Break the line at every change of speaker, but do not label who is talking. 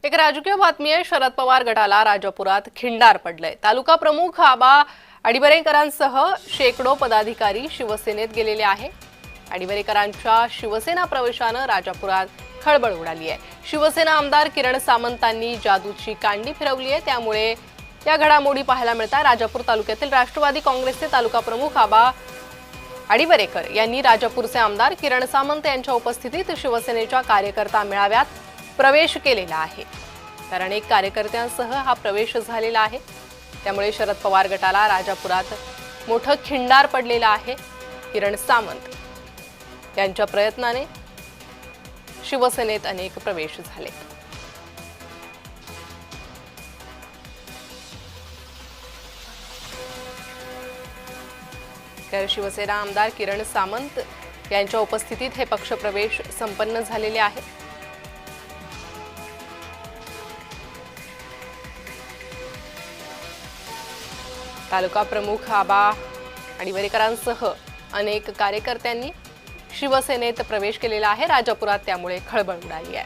एक राजकीय बातमी आहे। शरद पवार गटाला राजापुरात खिंडार पडलंय। तालुका प्रमुख आबा अडिबरेकरांसह शेकडो पदाधिकारी शिवसेनेत गेलेले आहे। अडिबरेकरांच्या शिवसेना प्रवेशानं राजापुरात खळबळ उडाली आहे। शिवसेना आमदार किरण सामंतांनी जादूची कांडी फिरवली आहे, त्यामुळे या घडामोडी पाहायला मिळतात। राजापूर तालुक्यातील राष्ट्रवादी काँग्रेसचे तालुका प्रमुख आबा अडिबरेकर यांनी राजापूरचे आमदार किरण सामंत यांच्या उपस्थितीत शिवसेनेच्या कार्यकर्ता मेळाव्यात प्रवेश केलेला आहे। तर अनेक कार्यकर्त्यांसह हा प्रवेश झालेला आहे, त्यामुळे शरद पवार गटाला राजापुरात मोठं खिंडार पडलेलं आहे। किरण सामंत यांच्या प्रयत्नाने शिवसेनेत अनेक प्रवेश झाले। तर शिवसेना आमदार किरण सामंत यांच्या उपस्थितीत हे पक्षप्रवेश संपन्न झालेले आहे। तालुका प्रमुख आबा अडिबरेकरांसह अनेक कार्यकर्त्यांनी शिवसेनेत प्रवेश केलेला आहे। राजापुरात त्यामुळे खळबळ उडाली आहे।